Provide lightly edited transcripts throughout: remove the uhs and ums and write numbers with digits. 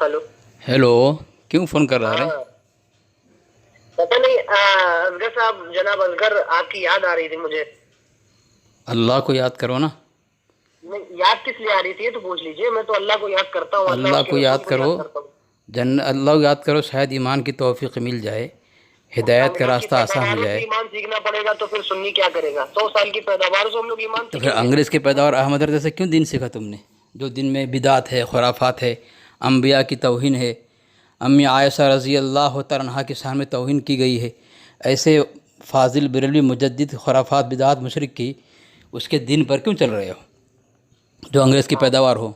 Hello. Hello. क्यों phone कर रहा है? हाँ, पता नहीं असगर साहब, जनाब असगर, आपकी याद आ रही थी मुझे। अल्लाह को याद करो ना। नहीं, याद किस लिए आ रही थी ये तो पूछ लीजिए। मैं तो अल्लाह को याद करता हूँ, अल्लाह अल्लाह को उसके रसूल याद को करो। याद करता हूँ। अल्लाह को याद करो, शायद ईमान की तौफीक मिल जाए, हिदायत का अंग्रेज की रास्ता आसान हो पैदावारों से जाए। ईमान सीखना पड़ेगा तो फिर सुन्नी क्या करेगा? 100 साल की पैदावार से हम लोग ईमान तो फिर सीखेंगे? अंग्रेज़ के पैदावार अहमद रज़ा से क्यों दीन सीखा तुमने, जो दिन में बिदात है, खुराफात है, अम्बिया की तौहीन है, अम्मी आयशा रज़ी अल्लाह तआला अन्हा के सामने तौहीन की गई है। ऐसे फाजिल बरेलवी मुजद्दिद खुराफात बिदात मुशरिक की उसके दिन पर क्यों चल रहे हो, जो अंग्रेज़ की पैदावार हो?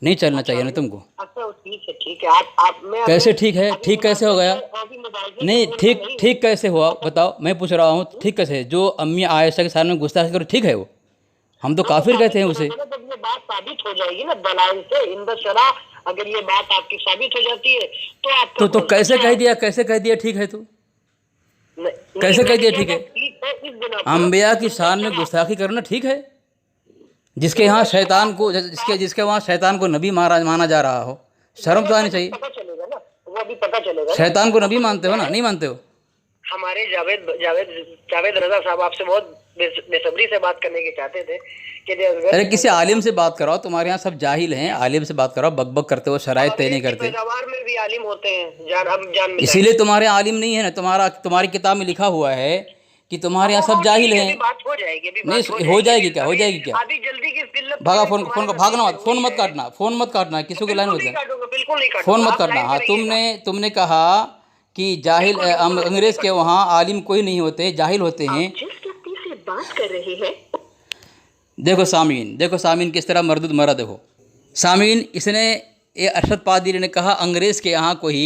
नहीं चलना अच्छा चाहिए ना तुमको। अच्छा, ठीक है ठीक है। आप मैं अभी कैसे ठीक है? अभी ठीक कैसे हो मुनाफे गया? के अभी मुबावजे के नहीं, मूड में ठीक नहीं हूँ। ठीक कैसे हुआ बताओ, मैं पूछ रहा हूँ, ठीक कैसे है? जो अम्मी आयशा के सामने गुस्ताखी करो, ठीक है वो? हम तो हाँ, तो काफिर कहते साबित हैं उसे। करेगा ना जब ये बात साबित हो जाएगी ना दलाइल से, इंद शरा। अगर ये बात आपकी साबित हो जाती है तो आपका तो कौल कैसे सच्चा कह है। दिया, कैसे कह दिया ठीक है तू? नहीं नहीं, कैसे कह मैंने दिया क्या ठीक कहा? है? ठीक है इस बिना पर अम्बिया की इंद शान में शरा, गुस्ताखी करना ठीक है? जिसके इंद यहाँ शरा शैतान को, के साथ जिसके वहाँ शैतान को नबी माना जा रहा हो, वो शर्म तो आनी अभी चाहिए। पता चलेगा ना, वो अभी पता चलेगा ना। शैतान को नबी असल में मानते हो क्या ना, है, नहीं मानते हो? हमारे जावेद जावेद जावेद रजा साहब आपसे बहुत बेसब्री से बात करने के चाहते थे कि जो अरे असगर किसी आलिम से बात कराओ, तुम्हारे यहाँ सब जाहिल हैं, आलिम से बात कराओ। बकबक करते हो, शराइत तय अंग्रेज नहीं की करते। पैदावार में भी आलिम होते हैं, जान मिटाएं। इसीलिए तुम्हारे आलिम नहीं है ना, तुम्हारी किताब में लिखा हुआ है कि तुम्हारे यहाँ सब वो जाहिल ठीक है, हैं। अभी बात हो जाएगी, अभी बात हो नहीं हो जाएगी। जाएगी क्या? हो अभी जाएगी क्या? अभी जल्दी की किल्लत तो भागा मेरी फोन, तुम्हारे भागना नसीब में मत, फ़ोन हुई मत है। काटना, फ़ोन मत काटना, किसी को लाइन बिल्कुल मत नहीं देना। काटूंगा, बिल्कुल नहीं फ़ोन काटूंगा। मत आप करना। लाइन पे हाँ, रहिएगा। तुमने कहा कि जाहिल बिल्कुल अंग्रेज़ नहीं के काटूंगा। वहाँ आलिम कोई नहीं होते, जाहिल होते हैं। आप जिस व्यक्ति से बात कर रहे हैं, देखो सामीन किस तरह मरदूद मरा। देखो सामीन, इसने ये अरशद पादरी ने कहा अंग्रेज़ के यहाँ कोई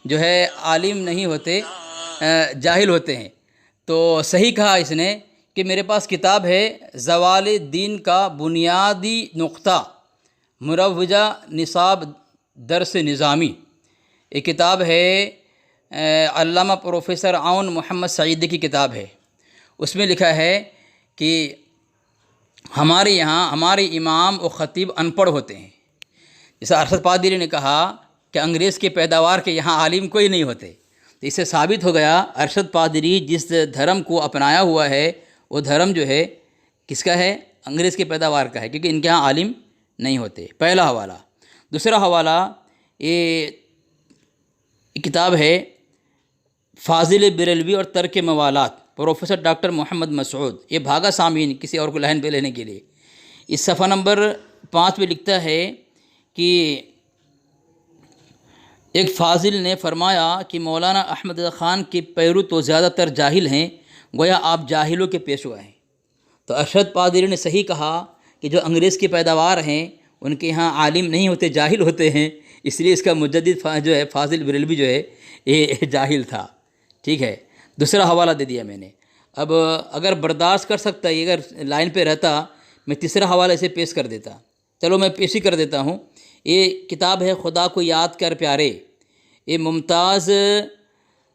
जो है आलिम नहीं होते, जाहिल होते हैं। तो सही कहा इसने कि मेरे पास किताब है ज़वाल दीन का बुनियादी नुक्ता, मुरवजा निसाब दरस निज़ामी। ये किताब है अल्लामा प्रोफेसर आउन मोहम्मद सईदी की किताब है। उसमें लिखा है कि हमारे यहाँ हमारे इमाम और ख़तीब अनपढ़ होते हैं। जैसे अरशद पादरी ने कहा कि अंग्रेज़ के पैदावार के यहाँ आलिम कोई नहीं होते, तो इससे साबित हो गया अरशद पादरी जिस धर्म को अपनाया हुआ है वो धर्म जो है किसका है? अंग्रेज़ के पैदावार का है, क्योंकि इनके यहाँ आलिम नहीं होते। पहला हवाला। दूसरा हवाला, ये किताब है फाजिल बरेलवी और तर्क मवालात, प्रोफेसर डॉक्टर मोहम्मद मसूद। ये भागा सामीन किसी और को लाइन पे लेने के लिए। इस सफ़ा नंबर 5 पे लिखता है कि एक फाजिल ने फरमाया कि मौलाना अहमद ख़ान के पैरू तो ज़्यादातर जाहिल हैं, गोया आप जाहिलों के पेशवा हैं। तो अरशद पादरी ने सही कहा कि जो अंग्रेज़ की पैदावार हैं उनके यहाँ आलिम नहीं होते, जाहिल होते हैं। इसलिए इसका मुजद्दिद जो है फाजिल बरेलवी जो है ये जाहिल था। ठीक है, दूसरा हवाला दे दिया मैंने। अब अगर बर्दाश्त कर सकता है, अगर लाइन पे रहता, मैं तीसरा हवाला इसे पेश कर देता। चलो मैं पेश ही कर देता हूँ। ये किताब है खुदा को याद कर प्यारे। ये मुमताज़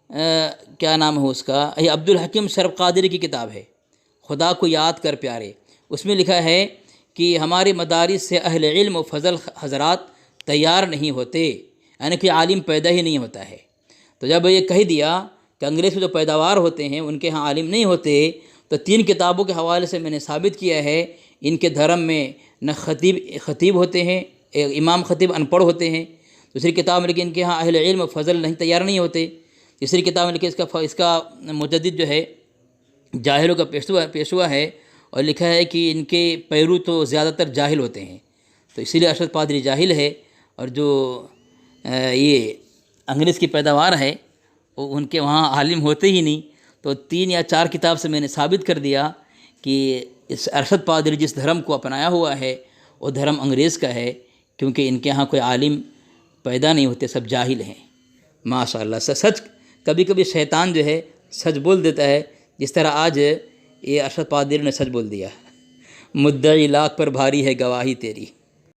क्या नाम है उसका, ये अब्दुल हकीम शरफ कादरी की किताब है, खुदा को याद कर प्यारे। उसमें लिखा है कि हमारे मदारिस से अहले इल्म व फजल हज़रात तैयार नहीं होते, यानी कि आलिम पैदा ही नहीं होता है। तो जब ये कह दिया कि अंग्रेज़ के जो पैदावार होते हैं उनके यहाँ आलिम नहीं होते, तो 3 किताबों के हवाले से मैंने साबित किया है इनके धर्म में न ख़तीब होते हैं, इमाम ख़तीब अनपढ़ होते हैं। दूसरी किताब में लेकिन इनके यहाँ अहले इल्म फजल नहीं तैयार नहीं होते। तीसरी किताब में लेकिन इसका मुजद्दिद जो है जाहिलों का पेशवा है, और लिखा है कि इनके पैरू तो ज़्यादातर जाहिल होते हैं। तो इसीलिए अरशद पादरी जाहिल है, और जो ये अंग्रेज़ की पैदावार है वो उनके वहाँ आलिम होते ही नहीं। तो 3 या 4 किताब से मैंने साबित कर दिया कि इस अरशद पादरी जिस धर्म को अपनाया हुआ है वो धर्म अंग्रेज़ का है, क्योंकि इनके यहाँ कोई आलिम पैदा नहीं होते, सब जाहिल हैं। माशाअल्लाह। सच कभी कभी शैतान जो है सच बोल देता है, जिस तरह आज ये अरशद पादरी ने सच बोल दिया। मुद्दई लाख पर भारी है गवाही तेरी।